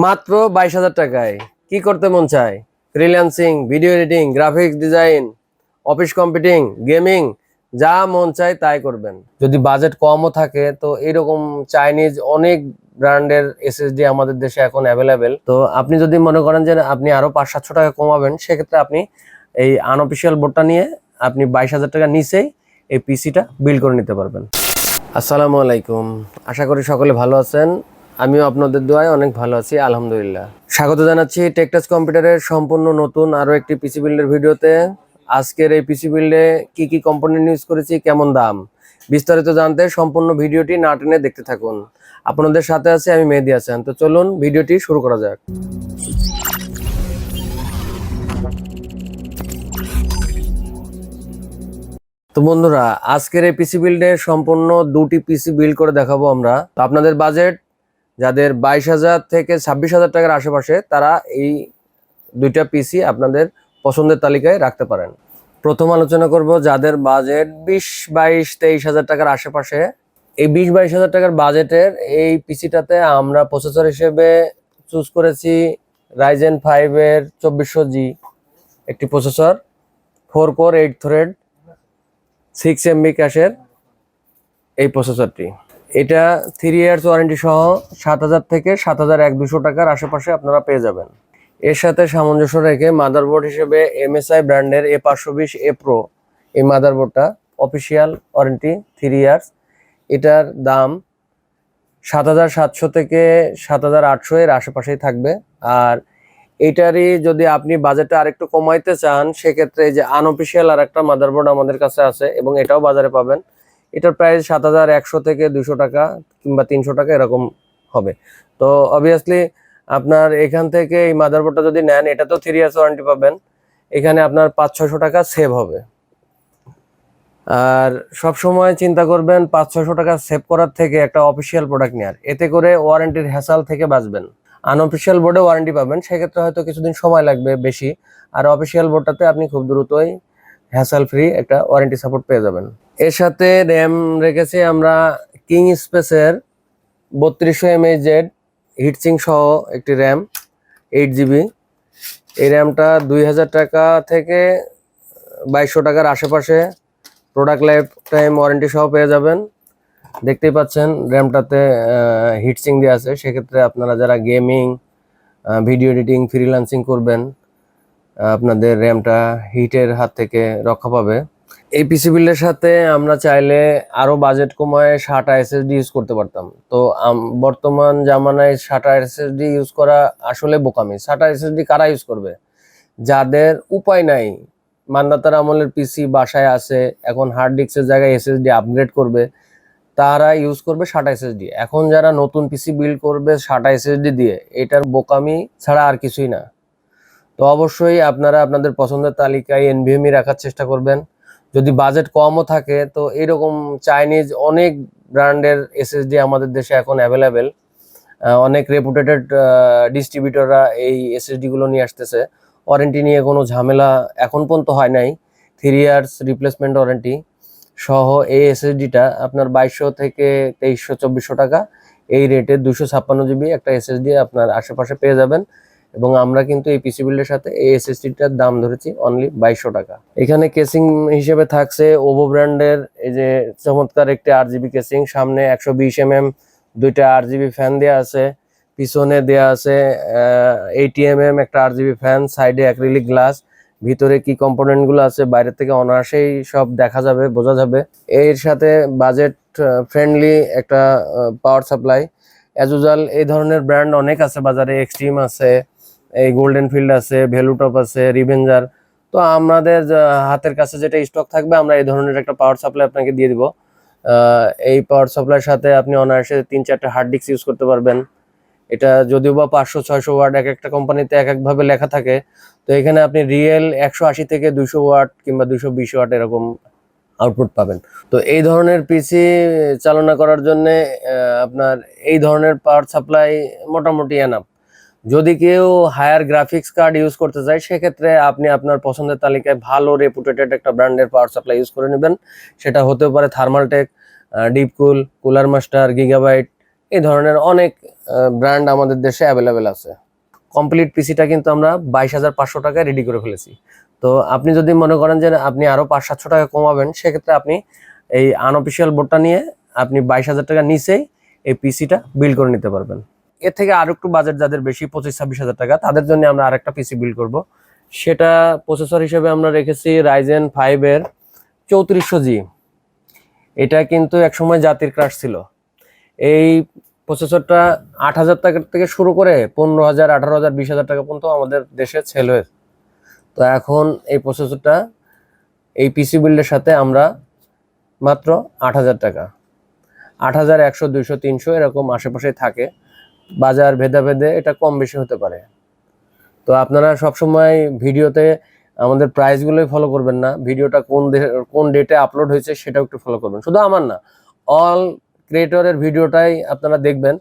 মাত্র 22,000 টাকায় কি করতে মন চায়? Freelancing, video editing, graphics design, office computing, gaming, যা মন চায় তাই করবেন। যদি বাজেট কমও থাকে তো এরকম চাইনিজ অনেক ব্র্যান্ডের এসএসডি আমাদের দেশে এখন অ্যাভেলেবেল। তো আপনি যদি মনে করেন যে আপনি আরো 500-700 টাকা কমাবেন, সেক্ষেত্রে আপনি এই আনঅফিসিয়াল বোর্ডটা নিয়ে আপনি 22,000 টাকা নিচেই এই পিসিটা বিল্ড করে নিতে পারবেন। আসসালামু আলাইকুম, আশা করি সকলে ভালো আছেন। আমিও আপনাদের দোয়ায় অনেক ভালো আছি, আলহামদুলিল্লাহ। স্বাগত জানাচ্ছি টেকটাচ কম্পিউটারের সম্পূর্ণ নতুন আরো একটি পিসি বিল্ডের ভিডিওতে। আজকের এই পিসি বিল্ডে কি কি কম্পোনেন্ট ইউজ করেছি, কেমন দাম, বিস্তারিত জানতে সম্পূর্ণ ভিডিওটি না টেনে দেখতে থাকুন। আপনাদের সাথে আছে আমি মেহেদী হাসান। তো চলুন ভিডিওটি শুরু করা যাক। তো বন্ধুরা, আজকের এই পিসি বিল্ডে সম্পূর্ণ দুটি পিসি বিল্ড করে দেখাবো আমরা। তো আপনাদের বাজেট যাদের 22,000 থেকে 26,000 টাকার আশেপাশে, তারা এই দুইটা পিসি আপনাদের পছন্দের তালিকায় রাখতে পারেন। প্রথম আলোচনা করব যাদের বাজেট 20, 22, 23,000 টাকার আশেপাশে। এই 20, 22,000 টাকার বাজেটের এই পিসিটাতে আমরা প্রসেসর হিসেবে চুজ করেছি Ryzen 5 এর 2400G একটি প্রসেসর, 4 কোর 8 থ্রেড 6 MB ক্যাশের এই প্রসেসরটি। এটা 3 ইয়ার্স ওয়ারেন্টি সহ 7,000 থেকে 7,100 টাকার আশেপাশে আপনারা পেয়ে যাবেন। এর সাথে সামঞ্জস্য রেখে মাদারবোর্ড হিসেবে MSI ব্র্যান্ডের A520A Pro, এই মাদারবোর্ডটা অফিসিয়াল ওয়ারেন্টি 3 ইয়ার্স। এটার দাম 7,700 থেকে 7,800 এর আশেপাশেই থাকবে। আর এটারই যদি আপনি বাজেটটা আরেকটু কমাইতে চান, সেক্ষেত্রে এই যে আনঅফিসিয়াল আর একটা মাদারবোর্ড আমাদের কাছে আছে এবং এটাও বাজারে পাবেন। এটার প্রাইস 7,100 থেকে 200 টাকা কিংবা 300 টাকা এরকম হবে। তো অবভিয়াসলি আপনার এখান থেকে এই মাদারবোর্ডটা যদি নেন, এটা তো 3 ইয়ার্স ওয়ারেন্টি পাবেন, এখানে আপনার 500-600 টাকা সেভ হবে। আর সব সময় চিন্তা করবেন 500-600 টাকা সেভ করার থেকে একটা অফিসিয়াল প্রোডাক্ট নেওয়ার, এতে করে ওয়ারেন্টির হ্যাসাল থেকে বাঁচবেন। আনঅফিসিয়াল বোর্ডে ওয়ারেন্টি পাবেন, সেক্ষেত্রে হয়তো কিছুদিন সময় লাগবে বেশি, আর অফিসিয়াল বোর্ডটাতে আপনি খুব দ্রুতই হ্যাসাল ফ্রি একটা ওয়ারেন্টি সাপোর্ট পেয়ে যাবেন। এর সাথে র্যাম রেখেছি আমরা কিং স্পেসের 3200 mAh হিটসিং সহ একটি র্যাম 8GB। এই র্যামটা 2,000 টাকা থেকে 2,200 টাকার আশেপাশে প্রোডাক্ট লাইফ টাইম ওয়ারেন্টি সহ পেয়ে যাবেন। দেখতেই পাচ্ছেন র্যামটাতে হিটসিং দেওয়া আছে, সেক্ষেত্রে আপনারা যারা গেমিং, ভিডিও এডিটিং, ফ্রিল্যান্সিং করবেন, আপনাদের র্যামটা হিটের হাত থেকে রক্ষা পাবে। এই পিসি বিল্ডের সাথে আমরা চাইলে আরো বাজেট কমায় SATA SSD ইউজ করতে পারতাম। তো বর্তমান জামানায় SATA SSD ইউজ করা আসলে বোকামি। SATA SSD কারা ইউজ করবে? যাদের উপায় নাই, মান্দাতার আমলের পিসি বাসায় আছে, এখন হার্ড ডিস্কের জায়গায় SSD আপগ্রেড করবে, তারা ইউজ করবে SATA SSD। এখন যারা নতুন পিসি বিল্ড করবে SATA SSD দিয়ে, এটার বোকামি ছাড়া আর কিছুই না। তো অবশ্যই আপনারা আপনাদের পছন্দের তালিকায় NVMe রাখার চেষ্টা করবেন। যদি বাজেট কমও থাকে তো এরকম চাইনিজ অনেক ব্র্যান্ডের এসএসডি আমাদের দেশে এখন অ্যাভেলেবেল। অনেক রেপুটেটেড ডিস্ট্রিবিউটররা এই এসএসডি গুলো নিয়ে আসতেছে। ওয়ারেন্টি নিয়ে কোনো ঝামেলা এখন পর্যন্ত হয় নাই। 3 ইয়ার্স রিপ্লেসমেন্ট ওয়ারেন্টি সহ এই এসএসডিটা আপনার 2,200 থেকে 2,300, 2,400 টাকা এই রেটে 256GB একটা এসএসডি আপনার আশেপাশে পেয়ে যাবেন। এবং আমরা কিন্তু এই পিসি বিল্ডের সাথে এই এসএসডিটার দাম ধরেছি অনলি 2,200 টাকা। এখানে কেসিং হিসেবে থাকছে ওভো ব্র্যান্ডের এই যে চমৎকার একটি 8GB কেসিং, সামনে 120mm দুইটা 8GB ফ্যান দেওয়া আছে, পিছনে দেওয়া আছে 80mm একটা 8GB ফ্যান, সাইডে অ্যাক্রিলিক গ্লাস। ভিতরে কি কম্পোনেন্ট গুলো আছে বাইরে থেকে অনায়াসেই সব দেখা যাবে, বোঝা যাবে। এর সাথে বাজেট ফ্রেন্ডলি একটা পাওয়ার সাপ্লাই। অ্যাজ ইউজুয়াল এই ধরনের ব্র্যান্ড অনেক আছে বাজারে, এক্সট্রিম আছে, এই গোল্ডেন ফিল্ড আছে, ভ্যালুটপ আছে, রিভেঞ্জার। তো আমাদের হাতের কাছে যেটা স্টক থাকবে আমরা এই ধরনের একটা পাওয়ার সাপ্লাই আপনাকে দিয়ে দিব। এই পাওয়ার সাপ্লাইয়ের সাথে আপনি অনায়াসে 3-4টা হার্ড ডিস্ক ইউজ করতে পারবেন। এটা যদিও বা 500-600 ওয়াট এক একটা কোম্পানিতে এক একভাবে লেখা থাকে, তো এখানে আপনি রিয়েল 180 থেকে 200 ওয়াট কিংবা 220 ওয়াট এরকম আউটপুট পাবেন। তো এই ধরনের পিসি চালনা করার জন্য আপনার এই ধরনের পাওয়ার সাপ্লাই মোটামুটি এনাফ। যদি কেউ হায়ার গ্রাফিক্স কার্ড ইউজ করতে চায়, সেক্ষেত্রে আপনি আপনার পছন্দের তালিকায় ভালো রেপুটেটেড একটা ব্র্যান্ডের পাওয়ার সাপ্লাই ইউজ করে নেবেন। সেটা হতে পারে Thermaltake, DeepCool, cooler master, gigabyte, এই ধরনের অনেক ব্র্যান্ড আমাদের দেশে অ্যাভেলেবেল আছে। কমপ্লিট পিসিটা কিন্তু আমরা 22,500 টাকায় রেডি করে ফেলেছি। তো আপনি যদি মনে করেন যে আপনি আরো 500-700 টাকা কমাবেন, সেক্ষেত্রে আপনি এই আনঅফিসিয়াল বোর্ডটা নিয়ে আপনি 22,000 টাকা নিচেই এই পিসিটা বিল্ড করে নিতে পারবেন। এর থেকে আরো একটু বাজেট যাদের বেশি 25-26,000 টাকা, তাদের জন্য আমরা আরেকটা পিসি বিল্ড করব। সেটা প্রসেসর হিসেবে আমরা রেখেছি Ryzen 5 এর 3400G। এটা কিন্তু একসময় জাতির ক্রাশ ছিল। এই প্রসেসরটা 8,000 টাকা থেকে শুরু করে 15,000, 18,000, 20,000 টাকা পর্যন্ত আমাদের দেশে সেল হয়েছে। তো এখন এই প্রসেসরটা এই পিসি বিল্ডের সাথে আমরা মাত্র 8,000 টাকা, 8,100, 200, 300 এরকম আশেপাশেই থাকে। বাজার ভেদাভেদে এটা কম বেশি হতে পারে। তো আপনারা সবসময় ভিডিওতে আমাদের প্রাইসগুলোই ফলো করবেন না, ভিডিওটা কোন ডেটে আপলোড হয়েছে সেটাও একটু ফলো করবেন। শুধু আমার না, অল ক্রিয়েটরের ভিডিওটাই আপনারা দেখবেন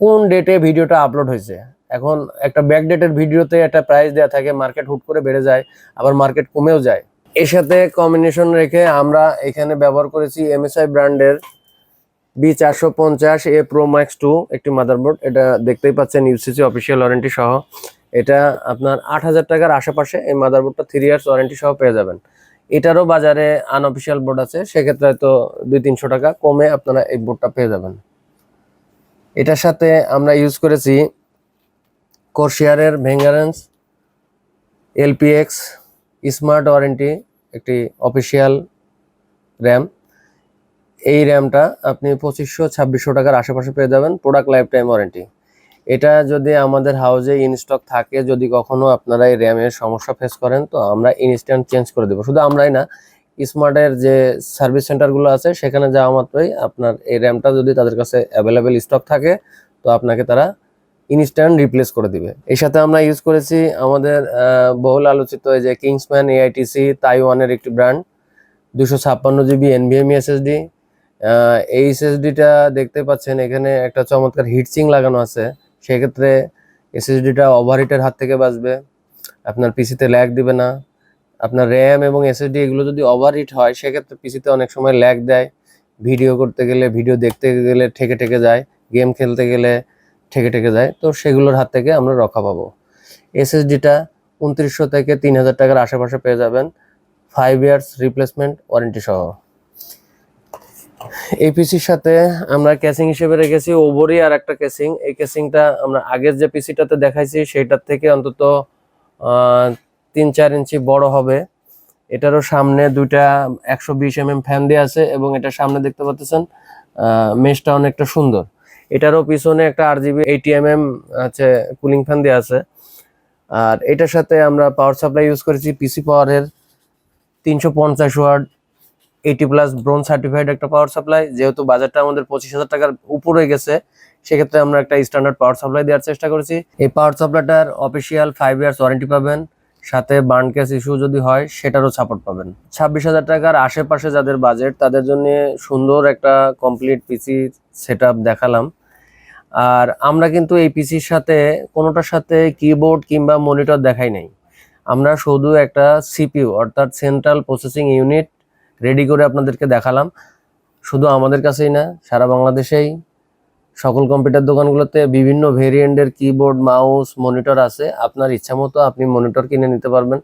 কোন ডেটে ভিডিওটা আপলোড হয়েছে। এখন একটা ব্যাক ডেটের ভিডিওতে একটা প্রাইস দেওয়া থাকে, মার্কেট হুট করে বেড়ে যায়, আবার মার্কেট কমেও যায়। এর সাথে কম্বিনেশন রেখে আমরা এখানে ব্যবহার করেছি MSI ব্র্যান্ডের B450A Pro Max 2 একটি মাদারবোর্ড। এটা দেখতেই পাচ্ছেন UCC অফিসিয়াল ওয়ারেন্টি সহ। এটা আপনার 8,000 টাকার আশেপাশে এই মাদারবোর্ডটা 3 ইয়ার্স ওয়ারেন্টি সহ পেয়ে যাবেন। এটারও বাজারে আনঅফিসিয়াল বোর্ড আছে, সেক্ষেত্রে হয়তো 200-300 টাকা কমে আপনারা এই বোর্ডটা পেয়ে যাবেন। এটার সাথে আমরা ইউজ করেছি কোরশিয়ারের ভেঙ্গারেন্স LPX স্মার্ট ওয়ারেন্টি একটি অফিসিয়াল র্যাম। এই র্যামটা আপনি 2500-2600 টাকার আশেপাশে পেয়ে যাবেন, প্রোডাক্ট লাইফ টাইম ওয়ারেন্টি। এটা যদি আমাদের হাউজে ইনস্টক থাকে, যদি কখনো আপনারা এই র্যামের সমস্যা ফেস করেন, তো আমরা ইনস্ট্যান্ট চেঞ্জ করে দেবো। শুধু আমরাই না, স্মার্টের যে সার্ভিস সেন্টারগুলো আছে সেখানে যাওয়া মাত্রই আপনার এই র্যামটা যদি তাদের কাছে অ্যাভেলেবেল স্টক থাকে, তো আপনাকে তারা ইনস্ট্যান্ট রিপ্লেস করে দিবে। এর সাথে আমরা ইউজ করেছি আমাদের বহুল আলোচিত এই যে কিংসম্যান AITC তাইওয়ানের একটি ব্র্যান্ড 256GB NVMe SSD। এই SSDটা দেখতে পাচ্ছেন এখানে একটা চমৎকার হিটসিং লাগানো আছে। সেক্ষেত্রে SSDটা ওভারহিটের হাত থেকে বাঁচবে, আপনার পিসিতে ল্যাগ দিবে না। আপনার র্যাম এবং SSD এগুলো যদি ওভারহিট হয়, সেক্ষেত্রে পিসিতে অনেক সময় ল্যাগ দেয়, ভিডিও করতে গেলে, ভিডিও দেখতে গেলে ঠেকে যায়, গেম খেলতে গেলে ঠেকে যায়। তো সেগুলোর হাত থেকে আমরা রক্ষা পাবো। SSDটা 2,900 থেকে 3,000 টাকার আশেপাশে পেয়ে যাবেন, 5 ইয়ার্স রিপ্লেসমেন্ট ওয়ারেন্টি সহ। এই পিসির সাথে আমরা কেসিং হিসেবে রেখেছি ওভরি আর একটা কেসিং। এই কেসিংটা আমরা আগের যে পিসিটাতে দেখাইছি সেটার থেকে অন্তত 3-4 ইঞ্চি বড় হবে। এটারও সামনে দুইটা 120mm ফ্যান দেওয়া আছে এবং এটার সামনে দেখতে পাচ্ছেন মেশটা অনেকটা সুন্দর। এটারও পিছনে একটা RGB 80mm আছে কুলিং ফ্যান দেওয়া আছে। আর এটার সাথে আমরা পাওয়ার সাপ্লাই ইউজ করেছি পিসি পাওয়ারের 350 ওয়াট 80+ ব্রোঞ্জ সার্টিফাইড একটা পাওয়ার সাপ্লাই। যেহেতু বাজারটা আমাদের 25,000 টাকার উপরে গেছে, সেক্ষেত্রে আমরা একটা স্ট্যান্ডার্ড পাওয়ার সাপ্লাই দেওয়ার চেষ্টা করেছি। এই পাওয়ার সাপ্লাইটার অফিসিয়াল 5 ইয়ার্স ওয়ারেন্টি পাবেন, সাথে বার্ন কেস ইস্যু যদি হয় সেটারও সাপোর্ট পাবেন। 26,000 টাকার আশেপাশে যাদের বাজেট, তাদের জন্য সুন্দর একটা কমপ্লিট পিসি সেটআপ দেখালাম। আর আমরা কিন্তু এই পিসির সাথে কোনোটার সাথে কিবোর্ড কিংবা মনিটর দেখাই নাই। আমরা শুধু একটা CPU অর্থাৎ সেন্ট্রাল প্রসেসিং ইউনিট রেডি করে আপনাদেরকে দেখালাম। শুধু আমাদের কাছেই না, সারা বাংলাদেশেই সকল কম্পিউটার দোকানগুলোতে বিভিন্ন ভেরিয়েন্টের কিবোর্ড, মাউস, মনিটর আছে। আপনার ইচ্ছা মতো আপনি মনিটর কিনে নিতে পারবেন।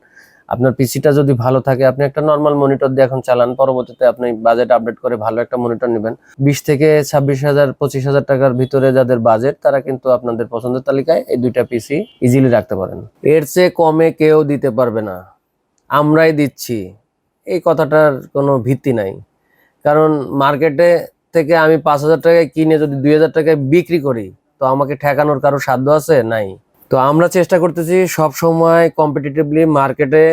আপনার পিসিটা যদি ভালো থাকে, আপনি একটা নর্মাল মনিটর দিয়ে এখন চালান, পরবর্তীতে আপনি বাজেট আপডেট করে ভালো একটা মনিটর নেবেন। 20 থেকে 26,000, 25,000 টাকার ভিতরে যাদের বাজেট, তারা কিন্তু আপনাদের পছন্দের তালিকায় এই দুইটা পিসি ইজিলি রাখতে পারেন। এর চেয়ে কমে কেউ দিতে পারবে না, আমরাই দিচ্ছি। এই কথাটার কোনো ভিত্তি নাই, কারণ মার্কেটে থেকে আমি 5,000 টাকায় কিনে যদি 2,000 টাকায় বিক্রি করি, তো আমাকে ঠেকানোর কারো সাধ্য আছে? নাই। তো আমরা চেষ্টা করতেছি সব সময় কম্পিটিটিভলি মার্কেটে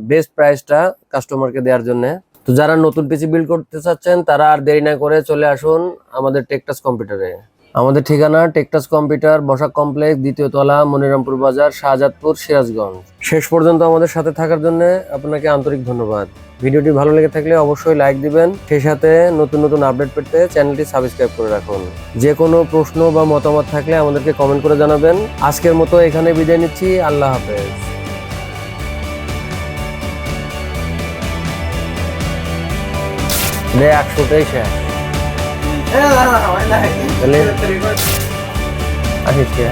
বেস্ট প্রাইসটা কাস্টমারকে দেওয়ার জন্য। তো যারা নতুন পিসি বিল্ড করতে চাচ্ছেন, তারা আর দেরি না করে চলে আসুন আমাদের টেকটাচ কম্পিউটারে। আমাদের ঠিকানা টেকটাচ কম্পিউটার, বসাক কমপ্লেক্স, 2য় তলা, মনিরামপুর বাজার, শাহজাদপুর, সিরাজগঞ্জ। শেষ পর্যন্ত আমাদের সাথে থাকার জন্য আপনাকে আন্তরিক ধন্যবাদ। ভিডিওটি ভালো লেগে থাকলে অবশ্যই লাইক দিবেন, সেই সাথে নতুন নতুন আপডেট পেতে চ্যানেলটি সাবস্ক্রাইব করে রাখুন। যে কোনো প্রশ্ন বা মতামত থাকলে আমাদেরকে কমেন্ট করে জানাবেন। আজকের মতো এখানে বিদায় নিচ্ছি, আল্লাহ হাফেজ। 100টাই শেষ। তাহলে আসিস কে